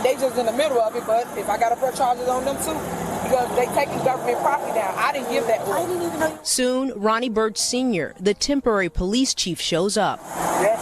They just in the middle of it, but if I got to put charges on them too, because they taking government property down. I didn't give that order. I didn't even know. Soon, Ronnie Birch Sr., the temporary police chief, shows up. Yes.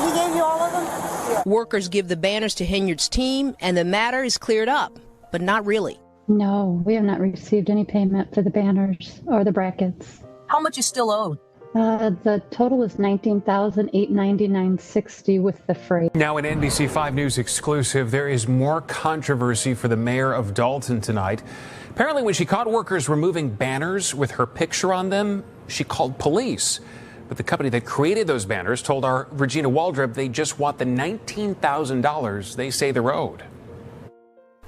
He gave you all of them? Yeah. Workers give the banners to Henyard's team, and the matter is cleared up, but not really. No, we have not received any payment for the banners or the brackets. How much is still owed? The total is $19,899.60 with the freight. Now an NBC 5 News exclusive, there is more controversy for the mayor of Dalton tonight. Apparently when she caught workers removing banners with her picture on them, she called police. But the company that created those banners told our Regina Waldrop they just want the $19,000 they say they're owed.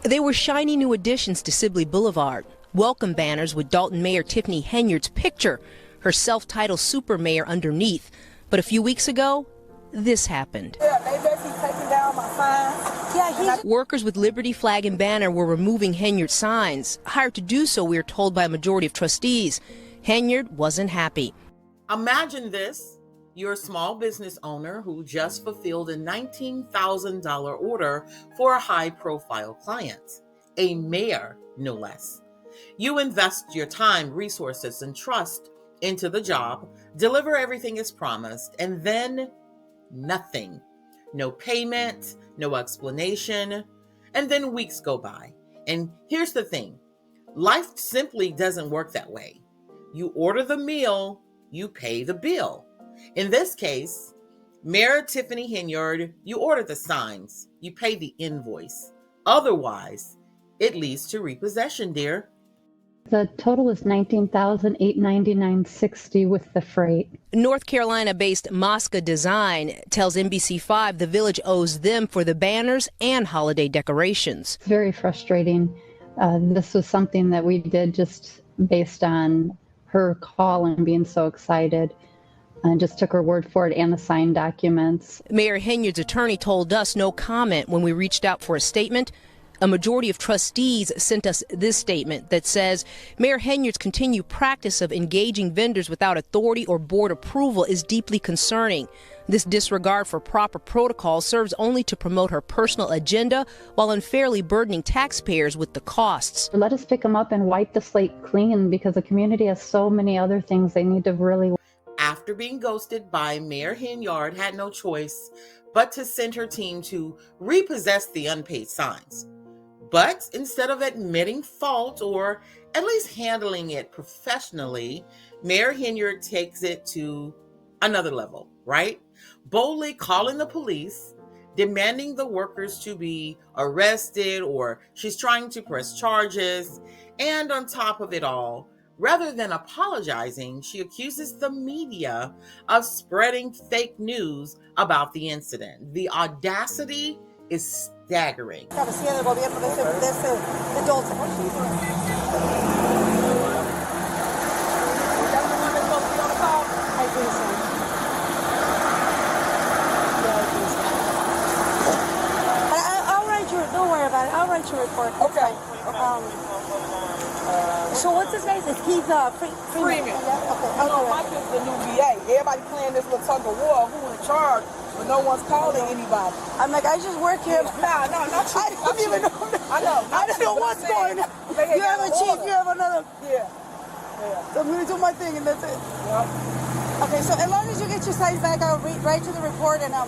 They were shiny new additions to Sibley Boulevard. Welcome banners with Dalton Mayor Tiffany Henyard's picture, her self-titled super mayor underneath. But a few weeks ago, this happened. Yeah, they basically taking down my signs. Yeah, Workers with Liberty flag and banner were removing Henyard signs. Hired to do so, we are told by a majority of trustees. Henyard wasn't happy. Imagine this. You're a small business owner who just fulfilled a $19,000 order for a high-profile client, a mayor, no less. You invest your time, resources, and trust into the job, deliver everything as promised, and then nothing. No payment, no explanation, and then weeks go by. And here's the thing, life simply doesn't work that way. You order the meal, you pay the bill. In this case, Mayor Tiffany Henyard, you order the signs, you pay the invoice. Otherwise, it leads to repossession, dear. The total is $19,899.60 with the freight. North Carolina-based Mosca Design tells NBC5 the village owes them for the banners and holiday decorations. It's very frustrating. This was something that we did just based on her call and being so excited, and just took her word for it and the signed documents. Mayor Henyard's attorney told us no comment when we reached out for a statement. A majority of trustees sent us this statement that says Mayor Henyard's continued practice of engaging vendors without authority or board approval is deeply concerning. This disregard for proper protocol serves only to promote her personal agenda while unfairly burdening taxpayers with the costs. Let us pick them up and wipe the slate clean, because the community has so many other things they need to really. After being ghosted by Mayor Henyard, had no choice but to send her team to repossess the unpaid signs. But instead of admitting fault or at least handling it professionally, Mayor Henyard takes it to another level, right? Boldly calling the police, demanding the workers to be arrested, or she's trying to press charges. And on top of it all, rather than apologizing, she accuses the media of spreading fake news about the incident. The audacity is staggering. Don't worry about it. I'll write your report. Okay. So what's his name? He's Freeman. Yeah. Okay. No, Mike is the new VA. Everybody playing this little tug of war. Who in charge? But no one's calling anybody. I'm like, I just work here. No, not you. I don't even know. I know. I don't know what's going on. You have a chief. You have another. Yeah. So I'm gonna do my thing and that's it. Yep. Okay. So as long as you get your size back, I'll write to the report and I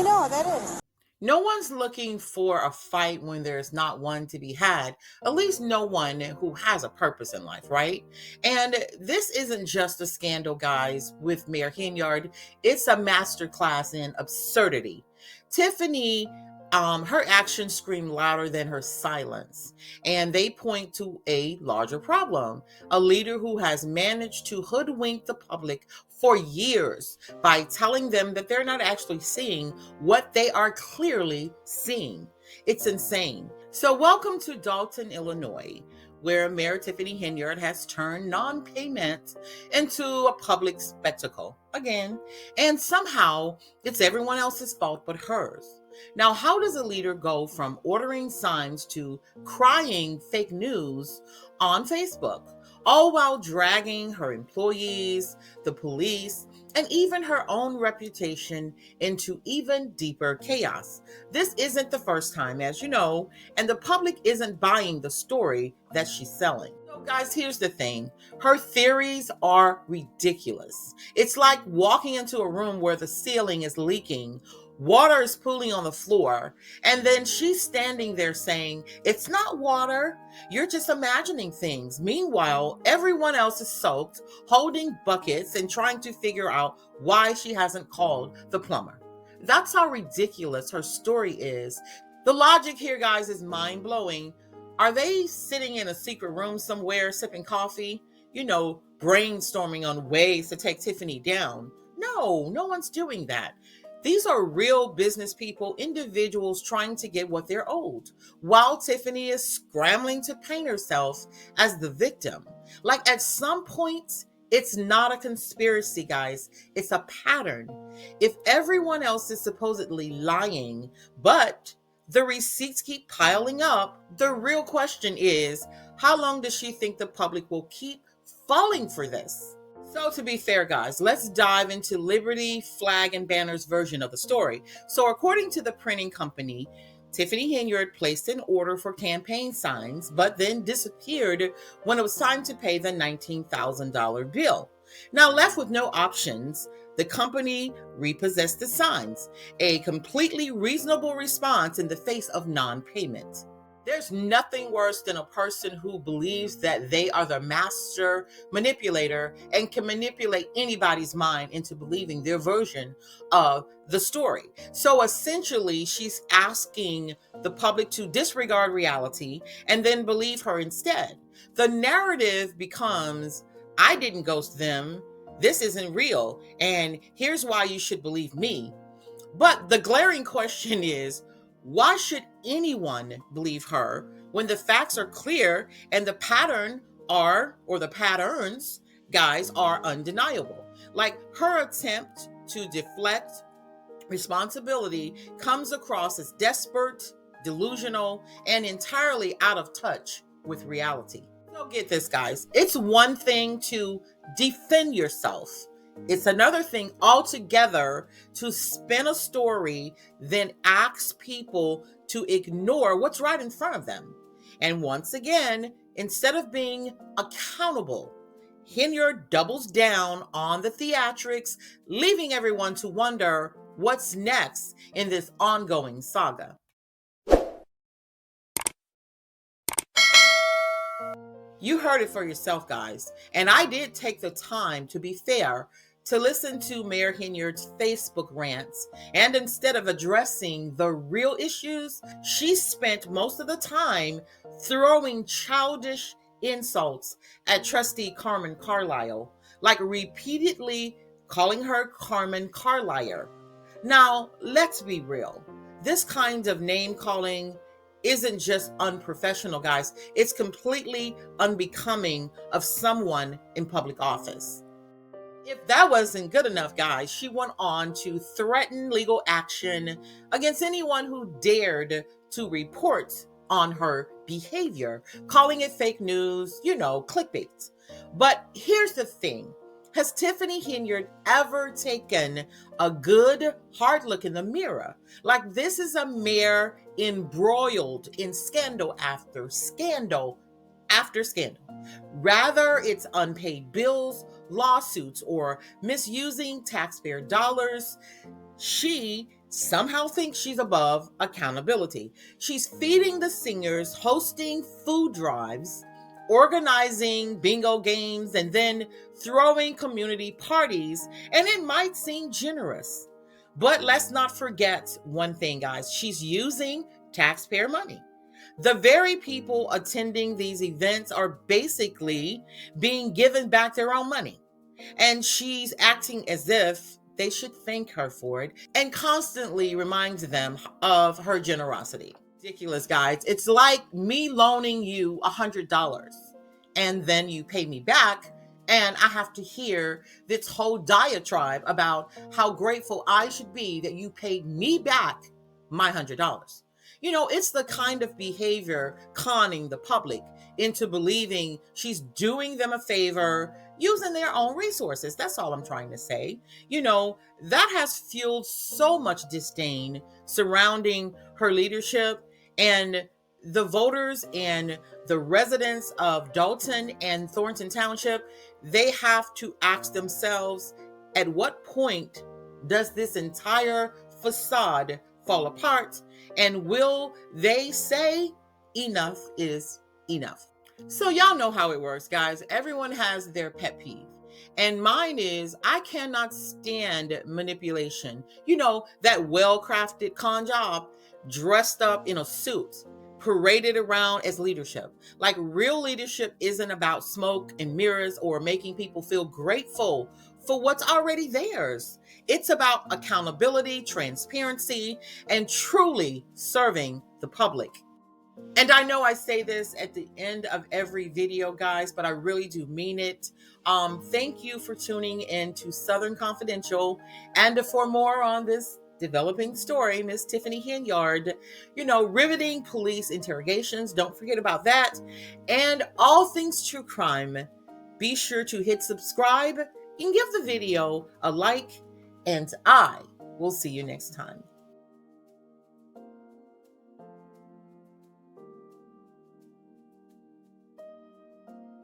know that is. No one's looking for a fight when there's not one to be had, at least no one who has a purpose in life, right? And this isn't just a scandal, guys, with Mayor Henyard. It's a masterclass in absurdity. Tiffany, her actions scream louder than her silence, and they point to a larger problem. A leader who has managed to hoodwink the public for years by telling them that they're not actually seeing what they are clearly seeing. It's insane. So welcome to Dalton, Illinois, where Mayor Tiffany Henyard has turned non-payment into a public spectacle again, and somehow it's everyone else's fault but hers. Now, how does a leader go from ordering signs to crying fake news on Facebook, all while dragging her employees, the police, and even her own reputation into even deeper chaos. This isn't the first time, as you know, and the public isn't buying the story that she's selling. So guys, here's the thing. Her theories are ridiculous. It's like walking into a room where the ceiling is leaking, water is pooling on the floor, and then she's standing there saying, "It's not water, you're just imagining things." Meanwhile, everyone else is soaked, holding buckets and trying to figure out why she hasn't called the plumber. That's how ridiculous her story is. The logic here, guys, is mind-blowing. Are they sitting in a secret room somewhere sipping coffee, brainstorming on ways to take Tiffany down? No, no one's doing that. These are real business people, individuals trying to get what they're owed, while Tiffany is scrambling to paint herself as the victim. Like, at some point, it's not a conspiracy, guys. It's a pattern. If everyone else is supposedly lying, but the receipts keep piling up, the real question is, how long does she think the public will keep falling for this? So to be fair, guys, let's dive into Liberty, Flag, and Banner's version of the story. So according to the printing company, Tiffany Henyard placed an order for campaign signs, but then disappeared when it was time to pay the $19,000 bill. Now, left with no options, the company repossessed the signs, a completely reasonable response in the face of non-payment. There's nothing worse than a person who believes that they are the master manipulator and can manipulate anybody's mind into believing their version of the story. So essentially, she's asking the public to disregard reality and then believe her instead. The narrative becomes, "I didn't ghost them, this isn't real, and here's why you should believe me." But the glaring question is, why should anyone believe her when the facts are clear and the patterns, guys, are undeniable? Like, her attempt to deflect responsibility comes across as desperate, delusional, and entirely out of touch with reality. So get this, guys. It's one thing to defend yourself. It's another thing altogether to spin a story, then ask people to ignore what's right in front of them. And once again, instead of being accountable, Henyard doubles down on the theatrics, leaving everyone to wonder what's next in this ongoing saga. You heard it for yourself, guys. And I did take the time, to be fair, to listen to Mayor Henyard's Facebook rants. And instead of addressing the real issues, she spent most of the time throwing childish insults at trustee Carmen Carlisle, like repeatedly calling her Carmen Carlier. Now, let's be real. This kind of name calling isn't just unprofessional, guys. It's completely unbecoming of someone in public office. If that wasn't good enough, guys, she went on to threaten legal action against anyone who dared to report on her behavior, calling it fake news, clickbait. But here's the thing. Has Tiffany Henyard ever taken a good, hard look in the mirror? Like, this is a mayor embroiled in scandal after scandal after scandal. Rather, it's unpaid bills, lawsuits, or misusing taxpayer dollars. She somehow thinks she's above accountability. She's feeding the singers, hosting food drives, organizing bingo games, and then throwing community parties, and it might seem generous. But let's not forget one thing, guys. She's using taxpayer money. The very people attending these events are basically being given back their own money. And she's acting as if they should thank her for it and constantly reminds them of her generosity. Ridiculous, guys. It's like me loaning you $100 and then you pay me back, and I have to hear this whole diatribe about how grateful I should be that you paid me back my $100. It's the kind of behavior conning the public into believing she's doing them a favor, using their own resources. That's all I'm trying to say. You know, that has fueled so much disdain surrounding her leadership, and the voters and the residents of Dalton and Thornton Township, they have to ask themselves, at what point does this entire facade fall apart? And will they say enough is enough? So y'all know how it works, guys. Everyone has their pet peeve. And mine is, I cannot stand manipulation. You know, that well-crafted con job, dressed up in a suit, paraded around as leadership. Like, real leadership isn't about smoke and mirrors or making people feel grateful for what's already theirs. It's about accountability, transparency, and truly serving the public. And I know I say this at the end of every video, guys, but I really do mean it. Thank you for tuning in to Southern Confidential. And for more on this developing story, Miss Tiffany Henyard, you know, riveting police interrogations, don't forget about that. And all things true crime, be sure to hit subscribe and give the video a like. And I will see you next time.